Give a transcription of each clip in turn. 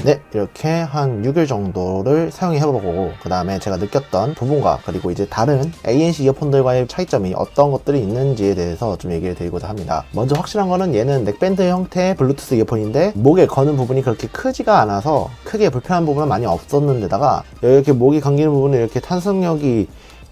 네, 이렇게 한 6일 정도를 사용해보고 그 다음에 제가 느꼈던 부분과 그리고 이제 다른 ANC 이어폰들과의 차이점이 어떤 것들이 있는지에 대해서 좀 얘기를 드리고자 합니다. 먼저 확실한 거는 얘는 넥밴드 형태의 블루투스 이어폰인데 목에 거는 부분이 그렇게 크지가 않아서 크게 불편한 부분은 많이 없었는데다가 이렇게 목이 감기는 부분에 이렇게 탄성력이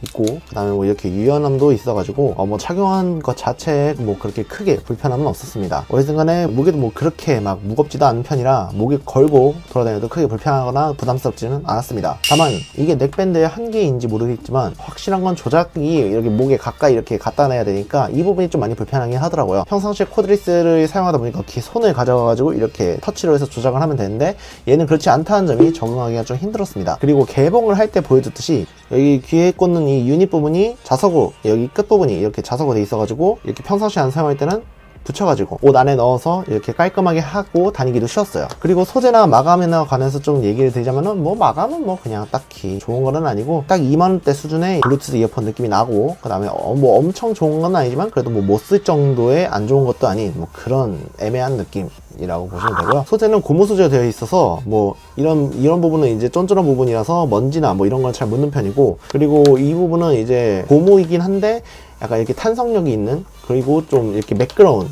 있고 그 다음에 뭐 이렇게 유연함도 있어가지고 뭐 착용한 것 자체에 뭐 그렇게 크게 불편함은 없었습니다. 어쨌든 간에 무게도 뭐 그렇게 막 무겁지도 않은 편이라 목에 걸고 돌아다녀도 크게 불편하거나 부담스럽지는 않았습니다. 다만 이게 넥밴드의 한계인지 모르겠지만 확실한 건 조작이 이렇게 목에 가까이 이렇게 갖다 놔야 되니까 이 부분이 좀 많이 불편하긴 하더라고요. 평상시에 코드리스를 사용하다 보니까 이렇게 손을 가져가가지고 이렇게 터치로 해서 조작을 하면 되는데 얘는 그렇지 않다는 점이 적응하기가 좀 힘들었습니다. 그리고 개봉을 할 때 보여줬듯이 여기 귀에 꽂는 이 유닛 부분이 자석으로 여기 끝 부분이 이렇게 자석으로 돼 있어가지고 이렇게 평상시에 안 사용할 때는 붙여가지고 옷 안에 넣어서 이렇게 깔끔하게 하고 다니기도 쉬웠어요. 그리고 소재나 마감이나 관해서 좀 얘기를 드리자면은 뭐 마감은 뭐 그냥 딱히 좋은 거는 아니고 딱 2만원대 수준의 블루투스 이어폰 느낌이 나고 그 다음에 뭐 엄청 좋은 건 아니지만 그래도 뭐 못 쓸 정도의 안 좋은 것도 아닌 뭐 그런 애매한 느낌 이라고 보시면 되고요. 소재는 고무 소재가 되어 있어서 뭐 이런 부분은 이제 쫀쫀한 부분이라서 먼지나 뭐 이런 걸 잘 묻는 편이고, 그리고 이 부분은 이제 고무이긴 한데 약간 이렇게 탄성력이 있는, 그리고 좀 이렇게 매끄러운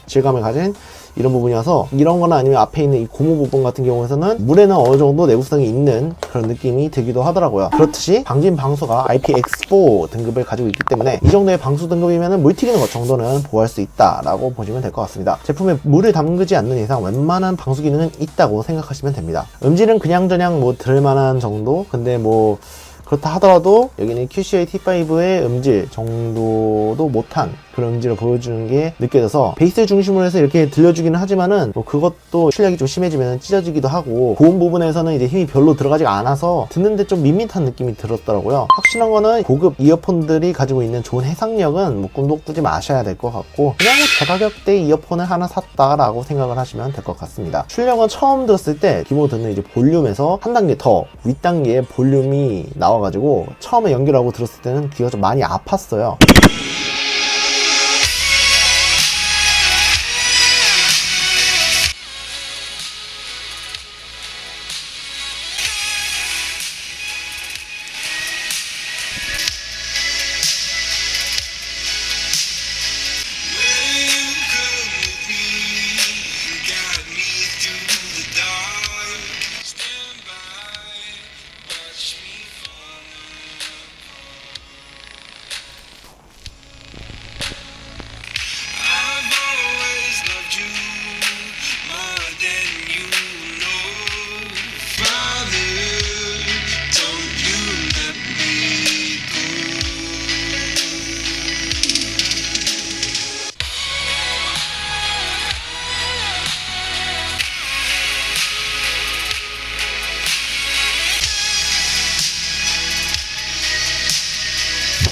질감을 가진 이런 부분이어서 이런 거나 아니면 앞에 있는 이 고무 부분 같은 경우에는 물에는 어느 정도 내구성이 있는 그런 느낌이 들기도 하더라고요. 그렇듯이 방진 방수가 IPX4 등급을 가지고 있기 때문에 이 정도의 방수 등급이면 물 튀기는 것 정도는 보호할 수 있다라고 보시면 될 것 같습니다. 제품에 물을 담그지 않는 이상 웬만한 방수 기능은 있다고 생각하시면 됩니다. 음질은 그냥저냥 뭐 들을만한 정도? 근데 뭐 그렇다 하더라도 여기는 QCI T5의 음질 정도도 못한 그런 음질을 보여주는 게 느껴져서 베이스 중심으로 해서 이렇게 들려주기는 하지만은 뭐 그것도 출력이 좀 심해지면 찢어지기도 하고 고음 부분에서는 이제 힘이 별로 들어가지가 않아서 듣는데 좀 밋밋한 느낌이 들었더라고요. 확실한 거는 고급 이어폰들이 가지고 있는 좋은 해상력은 뭐 꿈도 꾸지 마셔야 될 것 같고 그냥 뭐 저가격대 이어폰을 하나 샀다라고 생각을 하시면 될 것 같습니다. 출력은 처음 들었을 때 기본 듣는 이제 볼륨에서 한 단계 더 윗단계의 볼륨이 나와가지고 처음에 연결하고 들었을 때는 귀가 좀 많이 아팠어요.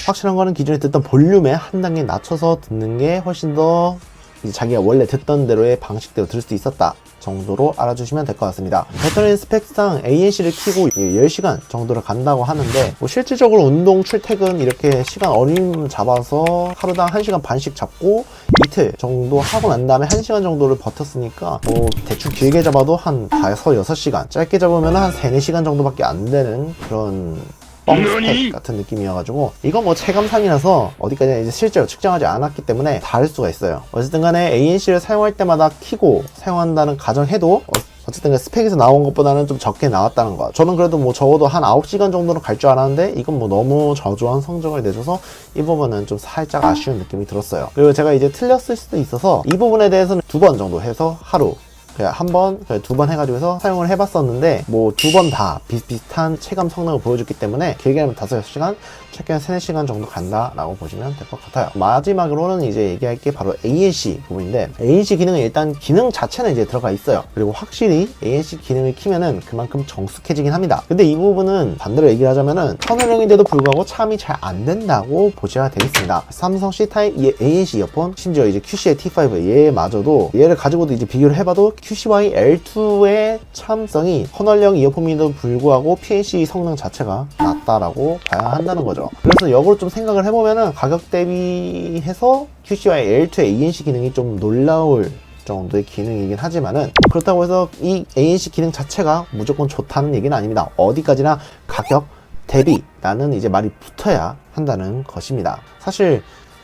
확실한 거는 기존에 듣던 볼륨에 한 단계 낮춰서 듣는 게 훨씬 더 이제 자기가 원래 듣던 대로의 방식대로 들을 수 있었다 정도로 알아주시면 될 것 같습니다. 배터리 스펙상 ANC를 켜고 10시간 정도를 간다고 하는데 뭐 실질적으로 운동 출퇴근 이렇게 시간 어림 잡아서 하루당 1시간 반씩 잡고 이틀 정도 하고 난 다음에 1시간 정도를 버텼으니까 뭐 대충 길게 잡아도 한 5-6시간, 짧게 잡으면 한 3-4시간 정도밖에 안 되는 그런 뻥스펙 같은 느낌이어가지고 이건 뭐 체감상이라서 어디까지나 이제 실제로 측정하지 않았기 때문에 다를 수가 있어요. 어쨌든 간에 ANC를 사용할 때마다 키고 사용한다는 가정해도 어쨌든 스펙에서 나온 것보다는 좀 적게 나왔다는 거. 저는 그래도 뭐 적어도 한 9시간 정도는 갈 줄 알았는데 이건 뭐 너무 저조한 성적을 내줘서 이 부분은 좀 살짝 아쉬운 느낌이 들었어요. 그리고 제가 이제 틀렸을 수도 있어서 이 부분에 대해서는 2번 정도 해서 하루 그냥 한 번, 두 번 해가지고 해서 사용을 해봤었는데 뭐 2번 다 비슷비슷한 체감 성능을 보여줬기 때문에 길게 하면 5-6시간, 최근에 3-4시간 정도 간다라고 보시면 될 것 같아요. 마지막으로는 이제 얘기할 게 바로 ANC 부분인데 ANC 기능은 일단 기능 자체는 이제 들어가 있어요. 그리고 확실히 ANC 기능을 키면은 그만큼 정숙해지긴 합니다. 근데 이 부분은 반대로 얘기를 하자면은 터널형인데도 불구하고 참이 잘 안 된다고 보셔야 되겠습니다. 삼성 C타입 ANC 이어폰, 심지어 이제 QCI T5 얘마저도 얘를 가지고도 이제 비교를 해봐도 QCY L2의 참성이 터널형 이어폰임에도 불구하고 PNC 성능 자체가 낮다라고 봐야 한다는 거죠. 그래서 역으로 좀 생각을 해보면은 가격 대비해서 QCY L2의 ANC 기능이 좀 놀라울 정도의 기능이긴 하지만은 그렇다고 해서 이 ANC 기능 자체가 무조건 좋다는 얘기는 아닙니다. 어디까지나 가격 대비라는 이제 말이 붙어야 한다는 것입니다. 사실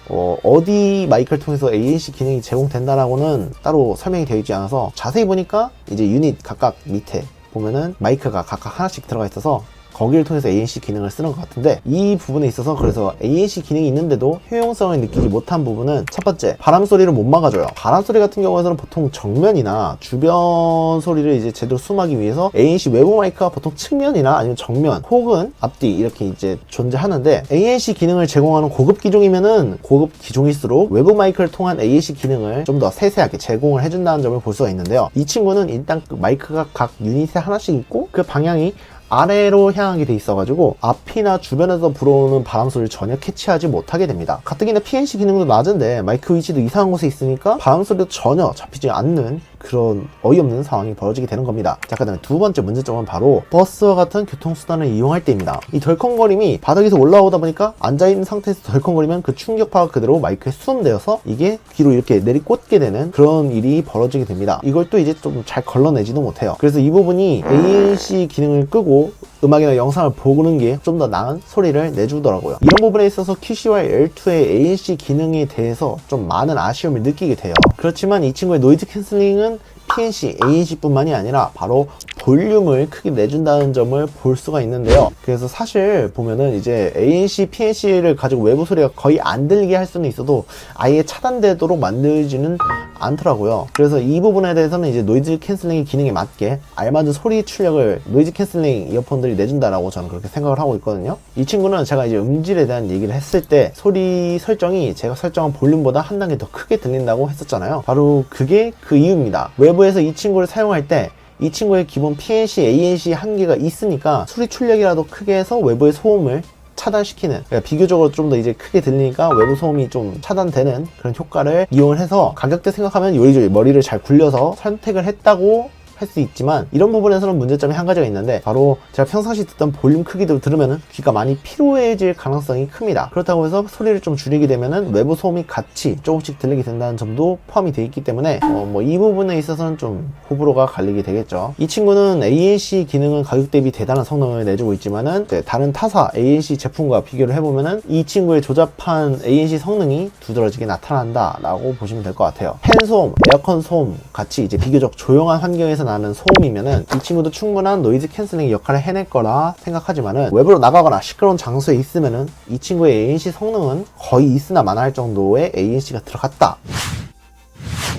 어디 마이크를 통해서 ANC 기능이 제공된다라고는 따로 설명이 되어 있지 않아서 자세히 보니까 이제 유닛 각각 밑에 보면은 마이크가 각각 하나씩 들어가 있어서 거기를 통해서 ANC 기능을 쓰는 것 같은데, 이 부분에 있어서 그래서 ANC 기능이 있는데도 효용성을 느끼지 못한 부분은 첫 번째, 바람 소리를 못 막아줘요. 바람 소리 같은 경우에는 보통 정면이나 주변 소리를 이제 제대로 수음하기 위해서 ANC 외부 마이크가 보통 측면이나 아니면 정면 혹은 앞뒤 이렇게 이제 존재하는데, ANC 기능을 제공하는 고급 기종이면은 고급 기종일수록 외부 마이크를 통한 ANC 기능을 좀 더 세세하게 제공을 해준다는 점을 볼 수가 있는데요. 이 친구는 일단 그 마이크가 각 유닛에 하나씩 있고 그 방향이 아래로 향하게 돼 있어가지고 앞이나 주변에서 불어오는 바람 소리를 전혀 캐치하지 못하게 됩니다. 가뜩이나 PNC 기능도 낮은데 마이크 위치도 이상한 곳에 있으니까 바람 소리도 전혀 잡히지 않는 그런 어이없는 상황이 벌어지게 되는 겁니다. 자, 그 다음에 두 번째 문제점은 바로 버스와 같은 교통수단을 이용할 때입니다. 이 덜컹거림이 바닥에서 올라오다 보니까 앉아있는 상태에서 덜컹거리면 그 충격파가 그대로 마이크에 수렴되어서 이게 귀로 이렇게 내리꽂게 되는 그런 일이 벌어지게 됩니다. 이걸 또 이제 좀 잘 걸러내지도 못해요. 그래서 이 부분이 ANC 기능을 끄고 음악이나 영상을 보는 게 좀 더 나은 소리를 내주더라고요. 이런 부분에 있어서 QCY L2의 ANC 기능에 대해서 좀 많은 아쉬움을 느끼게 돼요. 그렇지만 이 친구의 노이즈 캔슬링은 PNC, ANC 뿐만이 아니라 바로 볼륨을 크게 내준다는 점을 볼 수가 있는데요. 그래서 사실 보면은 이제 ANC, PNC를 가지고 외부 소리가 거의 안 들리게 할 수는 있어도 아예 차단되도록 만들지는 않더라고요. 그래서 이 부분에 대해서는 이제 노이즈 캔슬링의 기능에 맞게 알맞은 소리 출력을 노이즈 캔슬링 이어폰들이 내준다라고 저는 그렇게 생각을 하고 있거든요. 이 친구는 제가 이제 음질에 대한 얘기를 했을 때 소리 설정이 제가 설정한 볼륨보다 한 단계 더 크게 들린다고 했었잖아요. 바로 그게 그 이유입니다. 외부에서 이 친구를 사용할 때 이 친구의 기본 PNC, ANC 한계가 있으니까 소리 출력이라도 크게 해서 외부의 소음을 차단시키는, 그러니까 비교적으로 좀 더 이제 크게 들리니까 외부 소음이 좀 차단되는 그런 효과를 이용을 해서 가격대 생각하면 요리조리 머리를 잘 굴려서 선택을 했다고 할 수 있지만, 이런 부분에서는 문제점이 한 가지가 있는데 바로 제가 평상시 듣던 볼륨 크기도 들으면은 귀가 많이 피로해질 가능성이 큽니다. 그렇다고 해서 소리를 좀 줄이게 되면은 외부 소음이 같이 조금씩 들리게 된다는 점도 포함이 되어 있기 때문에 이 부분에 있어서는 좀 호불호가 갈리게 되겠죠. 이 친구는 ANC 기능은 가격 대비 대단한 성능을 내주고 있지만은 다른 타사 ANC 제품과 비교를 해보면은 이 친구의 조잡한 ANC 성능이 두드러지게 나타난다 라고 보시면 될 것 같아요. 팬 소음, 에어컨 소음 같이 이제 비교적 조용한 환경에서 나는 소음이면은 이 친구도 충분한 노이즈 캔슬링 역할을 해낼 거라 생각하지만은 외부로 나가거나 시끄러운 장소에 있으면은 이 친구의 ANC 성능은 거의 있으나 마나할 정도의 ANC가 들어갔다.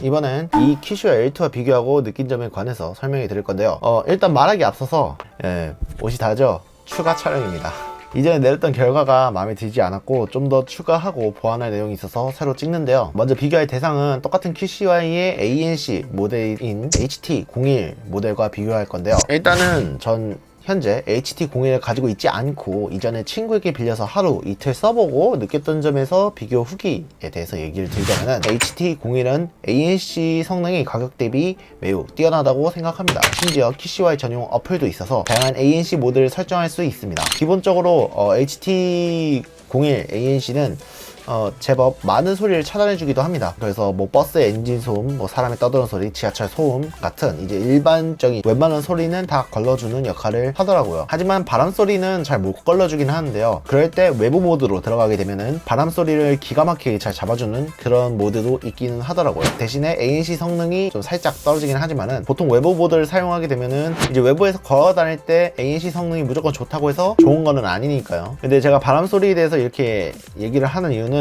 이번엔 이 QCY L2와 비교하고 느낀 점에 관해서 설명해 드릴 건데요. 일단 말하기 앞서서 옷이 다죠? 추가 촬영입니다. 이전에 내렸던 결과가 마음에 들지 않았고 좀 더 추가하고 보완할 내용이 있어서 새로 찍는데요. 먼저 비교할 대상은 똑같은 QCY의 ANC 모델인 HT01 모델과 비교할 건데요. 일단은 전 현재 HT01을 가지고 있지 않고 이전에 친구에게 빌려서 하루 이틀 써보고 느꼈던 점에서 비교 후기에 대해서 얘기를 드리자면 HT01은 ANC 성능이 가격 대비 매우 뛰어나다고 생각합니다. 심지어 QCY 전용 어플도 있어서 다양한 ANC 모드를 설정할 수 있습니다. 기본적으로 HT01 ANC는 제법 많은 소리를 차단해주기도 합니다. 그래서 뭐 버스 엔진 소음, 뭐 사람이 떠드는 소리, 지하철 소음 같은 이제 일반적인 웬만한 소리는 다 걸러주는 역할을 하더라고요. 하지만 바람 소리는 잘 못 걸러주긴 하는데요. 그럴 때 외부 모드로 들어가게 되면은 바람 소리를 기가 막히게 잘 잡아주는 그런 모드도 있기는 하더라고요. 대신에 ANC 성능이 좀 살짝 떨어지긴 하지만은 보통 외부 모드를 사용하게 되면은 이제 외부에서 걸어 다닐 때 ANC 성능이 무조건 좋다고 해서 좋은 거는 아니니까요. 근데 제가 바람 소리에 대해서 이렇게 얘기를 하는 이유는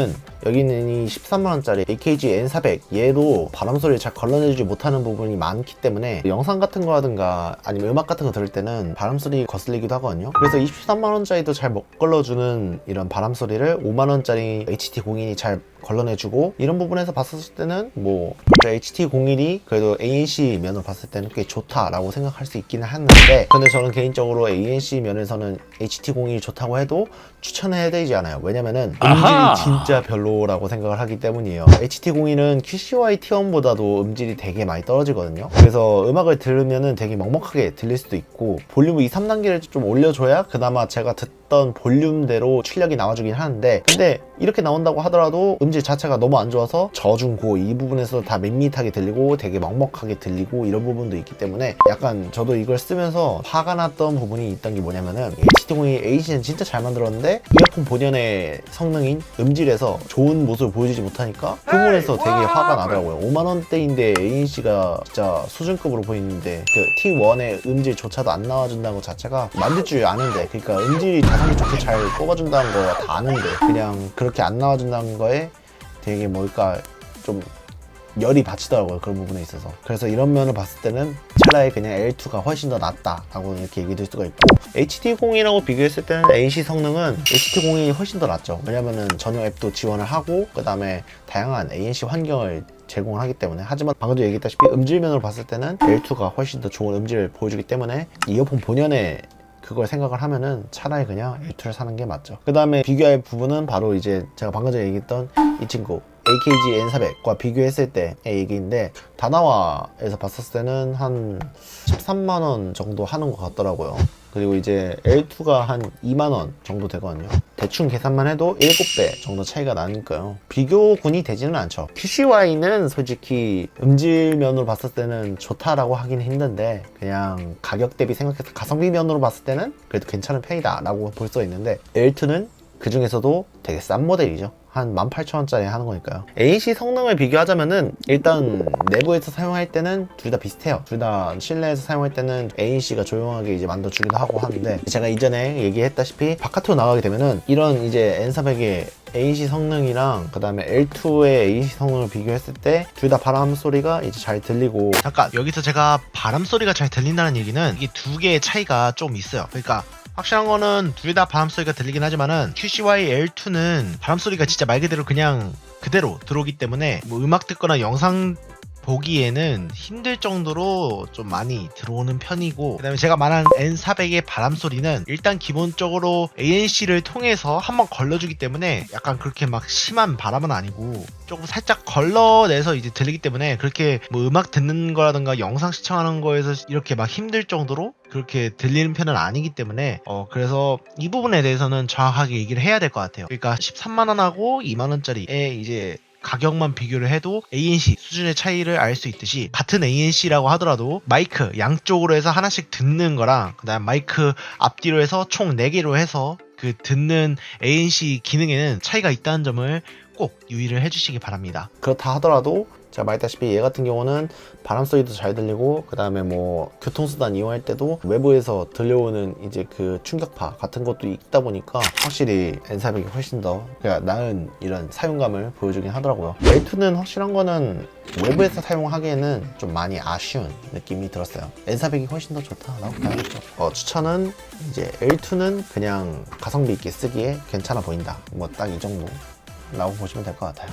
여기 있는 이 13만원짜리 AKG N400 얘도 바람 소리를 잘 걸러내주지 못하는 부분이 많기 때문에 영상 같은 거라든가 아니면 음악 같은 거 들을 때는 바람 소리 거슬리기도 하거든요. 그래서 23만원짜리도 잘 못 걸러주는 이런 바람 소리를 5만원짜리 HT01이 잘 걸러내주고, 이런 부분에서 봤을 때는 뭐 HT01이 그래도 ANC 면으로 봤을 때는 꽤 좋다라고 생각할 수 있기는 했는데, 근데 저는 개인적으로 ANC 면에서는 HT01이 좋다고 해도 추천해야 되지 않아요. 왜냐면은 음질이 진짜 별로라고 생각을 하기 때문이에요. HT01은 QCY T1보다도 음질이 되게 많이 떨어지거든요. 그래서 음악을 들으면은 되게 먹먹하게 들릴 수도 있고, 볼륨을 2, 3단계를 좀 올려줘야 그나마 제가 원했던 볼륨대로 출력이 나와주긴 하는데, 근데 이렇게 나온다고 하더라도 음질 자체가 너무 안 좋아서 저중고 이 부분에서 다 밋밋하게 들리고 되게 먹먹하게 들리고 이런 부분도 있기 때문에 약간 저도 이걸 쓰면서 화가 났던 부분이 있던 게 뭐냐면은 HT01 AC는 진짜 잘 만들었는데 이어폰 본연의 성능인 음질에서 좋은 모습을 보여주지 못하니까 그 부분에서 되게 화가 나더라고요. 5만원대인데 AC가 진짜 수준급으로 보이는데 그 T1의 음질조차도 안 나와준다는 것 자체가 만들 줄 아는데, 그러니까 음질이 가성비 좋게 잘 뽑아준다는 거 다 아는데 그냥 그렇게 안 나와준다는 거에 되게 뭘까 좀 열이 받치더라고요, 그런 부분에 있어서. 그래서 이런 면을 봤을 때는 차라리 그냥 L2가 훨씬 더 낫다라고 이렇게 얘기 드릴 수가 있고, HT01하고 비교했을 때는 AC 성능은 HT01이 훨씬 더 낫죠. 왜냐면은 전용 앱도 지원을 하고 그 다음에 다양한 ANC 환경을 제공을 하기 때문에. 하지만 방금도 얘기했다시피 음질면으로 봤을 때는 L2가 훨씬 더 좋은 음질을 보여주기 때문에 이어폰 본연의 그걸 생각을 하면은 차라리 그냥 L2를 사는 게 맞죠. 그 다음에 비교할 부분은 바로 이제 제가 방금 전에 얘기했던 이 친구 AKG N400과 비교했을 때의 얘기인데, 다나와에서 봤었을 때는 한 13만원 정도 하는 것 같더라고요. 그리고 이제 L2가 한 2만원 정도 되거든요. 대충 계산만 해도 7배 정도 차이가 나니까요. 비교군이 되지는 않죠. QCY는 솔직히 음질면으로 봤을 때는 좋다라고 하긴 힘든데, 그냥 가격 대비 생각해서 가성비 면으로 봤을 때는 그래도 괜찮은 편이다 라고 볼 수 있는데, L2는 그 중에서도 되게 싼 모델이죠. 한 18,000원짜리 하는 거니까요. AC 성능을 비교하자면은 일단 내부에서 사용할 때는 둘 다 비슷해요. 둘 다 실내에서 사용할 때는 AC가 조용하게 이제 만들어주기도 하고 하는데, 제가 이전에 얘기했다시피 바깥으로 나가게 되면은 이런 이제 N400의 AC 성능이랑 그 다음에 L2의 AC 성능을 비교했을 때 둘 다 바람 소리가 이제 잘 들리고. 잠깐, 여기서 제가 바람 소리가 잘 들린다는 얘기는 이게 두 개의 차이가 좀 있어요. 그러니까 확실한 거는 둘 다 바람 소리가 들리긴 하지만은 QCY L2는 바람 소리가 진짜 말 그대로 그냥 그대로 들어오기 때문에 뭐 음악 듣거나 영상 보기에는 힘들 정도로 좀 많이 들어오는 편이고, 그 다음에 제가 말한 N400의 바람 소리는 일단 기본적으로 ANC를 통해서 한번 걸러주기 때문에 약간 그렇게 막 심한 바람은 아니고 조금 살짝 걸러내서 이제 들리기 때문에 그렇게 뭐 음악 듣는 거라든가 영상 시청하는 거에서 이렇게 막 힘들 정도로 그렇게 들리는 편은 아니기 때문에 그래서 이 부분에 대해서는 정확하게 얘기를 해야 될 것 같아요. 그러니까 13만원하고 2만원짜리에 이제 가격만 비교를 해도 ANC 수준의 차이를 알 수 있듯이, 같은 ANC라고 하더라도 마이크 양쪽으로 해서 하나씩 듣는 거랑 그 다음 마이크 앞뒤로 해서 총 4개로 해서 그 듣는 ANC 기능에는 차이가 있다는 점을 꼭 유의를 해주시기 바랍니다. 그렇다 하더라도 제가 말했다시피 얘 같은 경우는 바람 소리도 잘 들리고, 그 다음에 뭐 교통수단 이용할 때도 외부에서 들려오는 이제 그 충격파 같은 것도 있다 보니까 확실히 N400이 훨씬 더 나은 이런 사용감을 보여주긴 하더라고요. L2는 확실한 거는 외부에서 사용하기에는 좀 많이 아쉬운 느낌이 들었어요. N400이 훨씬 더 좋다라고 봐야겠죠. 추천은 이제 L2는 그냥 가성비 있게 쓰기에 괜찮아 보인다, 뭐 딱 이 정도라고 보시면 될 것 같아요.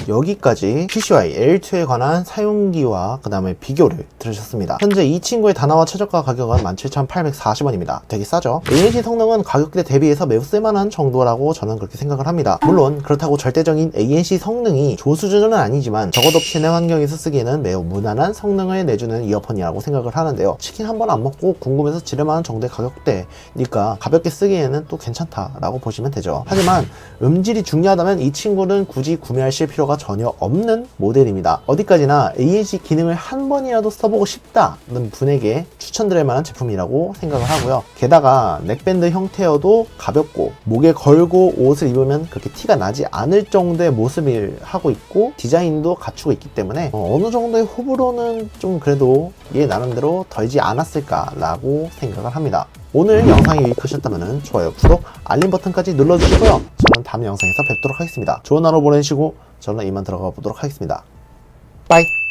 여기까지 QCY L2에 관한 사용기와 그 다음에 비교를 들으셨습니다. 현재 이 친구의 다나와 최저가 가격은 17,840원입니다. 되게 싸죠? ANC 성능은 가격대 대비해서 매우 쓸만한 정도라고 저는 그렇게 생각을 합니다. 물론 그렇다고 절대적인 ANC 성능이 조수준은 아니지만 적어도 실내 환경에서 쓰기에는 매우 무난한 성능을 내주는 이어폰이라고 생각을 하는데요. 치킨 한 번 안 먹고 궁금해서 지를만한 정도의 가격대니까 가볍게 쓰기에는 또 괜찮다라고 보시면 되죠. 하지만 음질이 중요하다면 이 친구는 굳이 구매하실 필요가 전혀 없는 모델입니다. 어디까지나 ANC 기능을 한 번이라도 써보고 싶다는 분에게 추천드릴 만한 제품이라고 생각을 하고요. 게다가 넥밴드 형태여도 가볍고 목에 걸고 옷을 입으면 그렇게 티가 나지 않을 정도의 모습을 하고 있고, 디자인도 갖추고 있기 때문에 어느 정도의 호불호는 좀 그래도 얘 나름대로 덜지 않았을까라고 생각을 합니다. 오늘 영상이 유익하셨다면 좋아요, 구독, 알림 버튼까지 눌러주시고요. 저는 다음 영상에서 뵙도록 하겠습니다. 좋은 하루 보내시고 저는 이만 들어가 보도록 하겠습니다. 빠이.